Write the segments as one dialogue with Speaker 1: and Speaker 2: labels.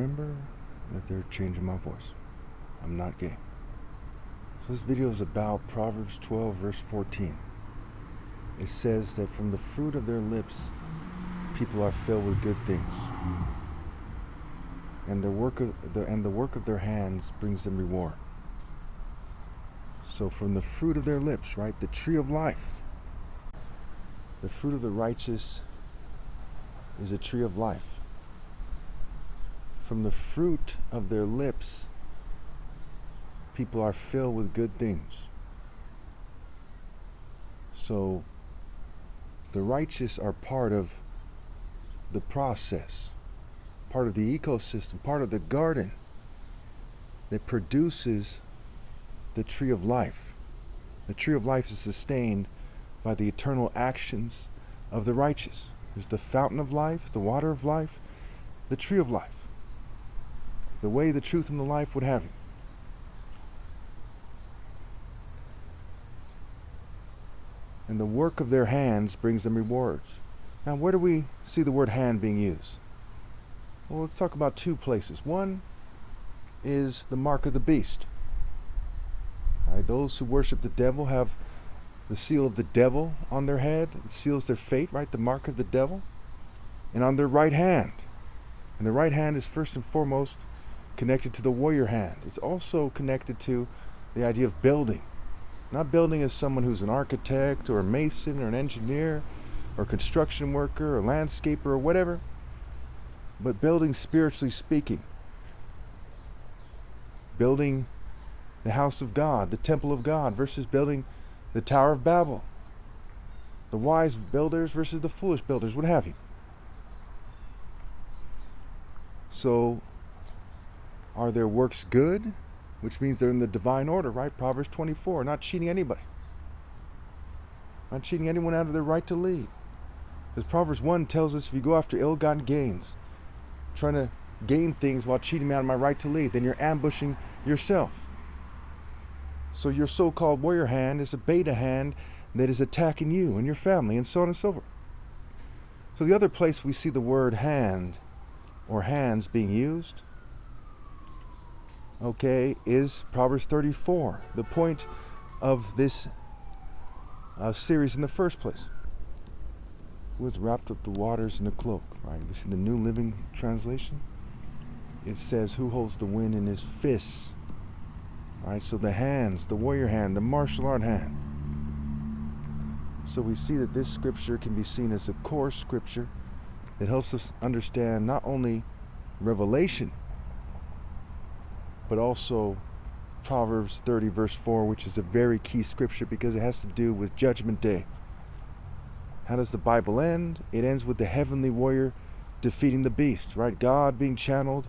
Speaker 1: Remember that they're changing my voice. I'm not gay. So this video is about Proverbs 12 verse 14. It says that from the fruit of their lips people are filled with good things, and the work of their hands brings them reward. So from the fruit of their lips, right, the tree of life, the fruit of the righteous is a tree of life. From the fruit of their lips, people are filled with good things. So the righteous are part of the process, part of the ecosystem, part of the garden that produces the tree of life. The tree of life is sustained by the eternal actions of the righteous. There's the fountain of life, the water of life, the tree of life. The way, the truth, and the life would have you. And the work of their hands brings them rewards. Now, where do we see the word hand being used? Well, let's talk about two places. One is the mark of the beast. Right, those who worship the devil have the seal of the devil on their head. It seals their fate, right? The mark of the devil. And on their right hand. And the right hand is first and foremost connected to the warrior hand. It's also connected to the idea of building. Not building as someone who's an architect or a mason or an engineer or construction worker or landscaper or whatever, but building spiritually speaking. Building the house of God, the temple of God, versus building the Tower of Babel. The wise builders versus the foolish builders, what have you. So, are their works good? Which means they're in the divine order, right? Proverbs 24, not cheating anybody. Not cheating anyone out of their right to lead. Because Proverbs 1 tells us if you go after ill-gotten gains, trying to gain things while cheating me out of my right to lead, then you're ambushing yourself. So your so-called warrior hand is a beta hand that is attacking you and your family and so on and so forth. So the other place we see the word hand or hands being used, okay, is Proverbs 34, the point of this series in the first place. Who has wrapped up the waters in a cloak, right? This is the New Living Translation. It says, who holds the wind in his fists, right? So the hands, the warrior hand, the martial art hand. So we see that this scripture can be seen as a core scripture that helps us understand not only Revelation, but also Proverbs 30 verse 4, which is a very key scripture because it has to do with Judgment Day. How does the Bible end? It ends with the heavenly warrior defeating the beast, right? God being channeled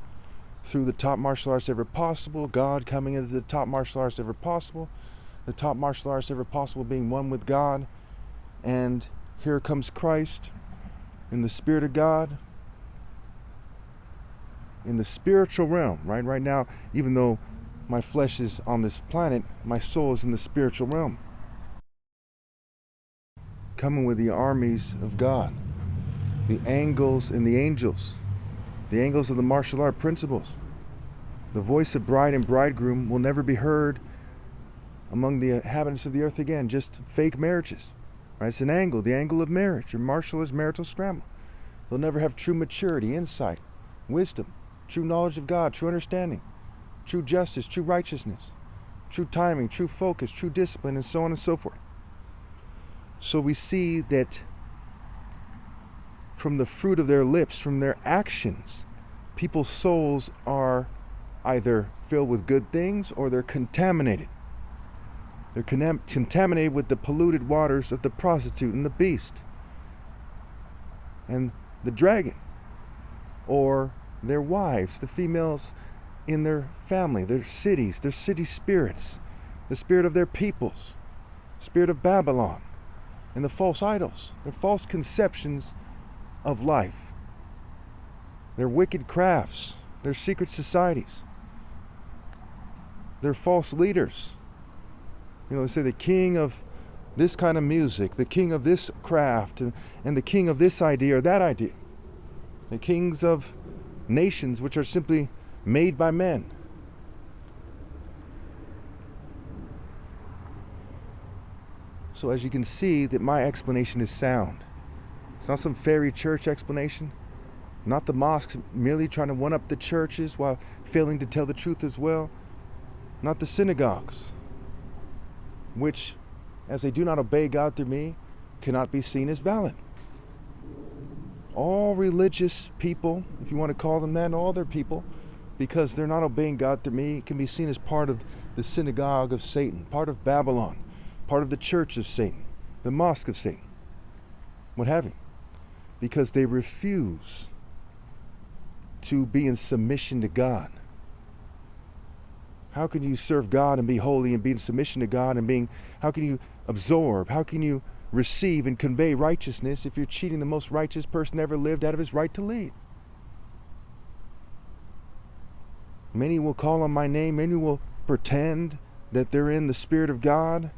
Speaker 1: through the top martial arts ever possible, God coming into the top martial arts ever possible, the top martial arts ever possible being one with God, and here comes Christ in the Spirit of God, in the spiritual realm, right? Right now, even though my flesh is on this planet, my soul is in the spiritual realm. Coming with the armies of God, the angles and the angels of the martial art principles. The voice of bride and bridegroom will never be heard among the inhabitants of the earth again, just fake marriages, right? It's an angle, the angle of marriage. Your martial is marital scramble. They'll never have true maturity, insight, wisdom, true knowledge of God, true understanding, true justice, true righteousness, true timing, true focus, true discipline, and so on and so forth. So we see that from the fruit of their lips, from their actions, people's souls are either filled with good things or they're contaminated. They're contaminated with the polluted waters of the prostitute and the beast and the dragon, or their wives, the females in their family, their cities, their city spirits, the spirit of their peoples, spirit of Babylon, and the false idols, their false conceptions of life, their wicked crafts, their secret societies, their false leaders. You know, they say the king of this kind of music, the king of this craft, and the king of this idea or that idea. The kings of nations which are simply made by men. So as you can see, that my explanation is sound. It's not some fairy church explanation, not the mosques merely trying to one-up the churches while failing to tell the truth as well, not the synagogues, which, as they do not obey God through me, cannot be seen as valid. All religious people, if you want to call them that, all their people, because they're not obeying God through me, can be seen as part of the synagogue of Satan, part of Babylon, part of the church of Satan, the mosque of Satan, what have you, because they refuse to be in submission to God. How can you serve God and be holy and be in submission to God and how can you absorb, how can you receive and convey righteousness if you're cheating the most righteous person ever lived out of his right to lead? Many will call on my name, many will pretend that they're in the Spirit of God.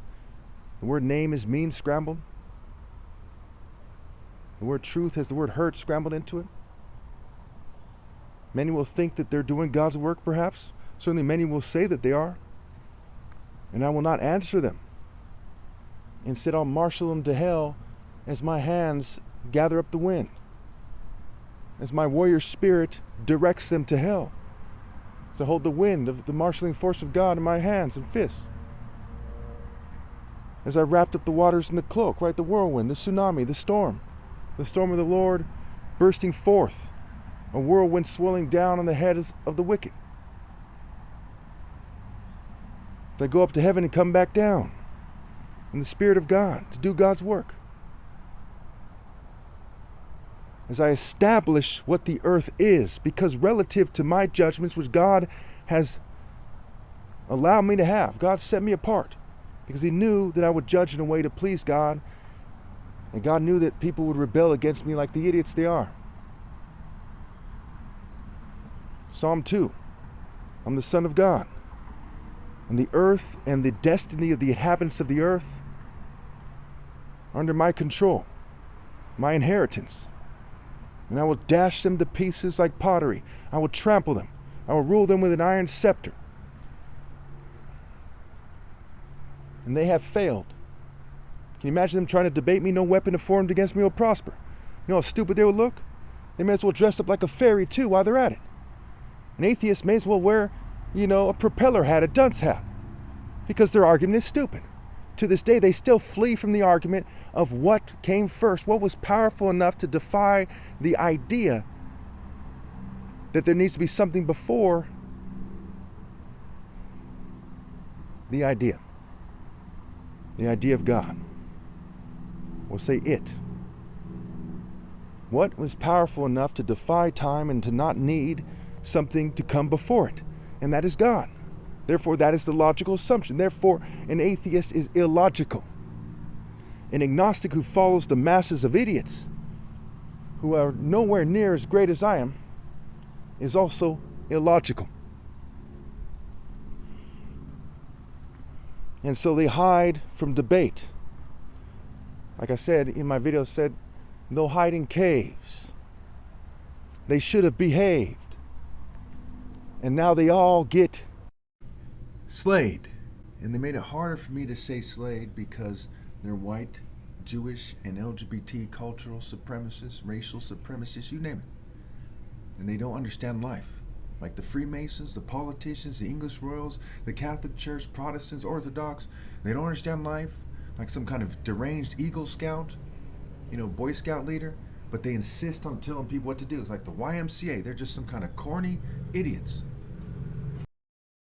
Speaker 1: The word name is mean scrambled. The word truth has the word hurt scrambled into it. Many will think that they're doing God's work, perhaps. Certainly many will say that they are. And I will not answer them. Instead, I'll marshal them to hell as my hands gather up the wind, as my warrior spirit directs them to hell, to hold the wind of the marshaling force of God in my hands and fists. As I wrapped up the waters in the cloak, right? The whirlwind, the tsunami, the storm of the Lord bursting forth, a whirlwind swirling down on the heads of the wicked. They go up to heaven and come back down in the Spirit of God to do God's work. As I establish what the earth is, because relative to my judgments, which God has allowed me to have, God set me apart, because he knew that I would judge in a way to please God, and God knew that people would rebel against me like the idiots they are. Psalm 2, I'm the Son of God, and the earth and the destiny of the inhabitants of the earth are under my control, my inheritance, and I will dash them to pieces like pottery. I will trample them. I will rule them with an iron scepter. And they have failed. Can you imagine them trying to debate me? No weapon formed against me will prosper. You know how stupid they would look? They may as well dress up like a fairy too while they're at it. An atheist may as well wear, a propeller hat, a dunce hat, because their argument is stupid. To this day, they still flee from the argument of what came first, what was powerful enough to defy the idea that there needs to be something before the idea. The idea of God. We'll say it. What was powerful enough to defy time and to not need something to come before it? And that is God. Therefore, that is the logical assumption. Therefore, an atheist is illogical. An agnostic who follows the masses of idiots who are nowhere near as great as I am is also illogical. And so they hide from debate. Like I said in my video, they'll hide in caves. They should have behaved. And now they all get slayed. And they made it harder for me to say slayed because they're white, Jewish, and LGBT cultural supremacists, racial supremacists, you name it. And they don't understand life. Like the Freemasons, the politicians, the English royals, the Catholic Church, Protestants, Orthodox. They don't understand life like some kind of deranged Eagle Scout, Boy Scout leader. But they insist on telling people what to do. It's like the YMCA. They're just some kind of corny idiots.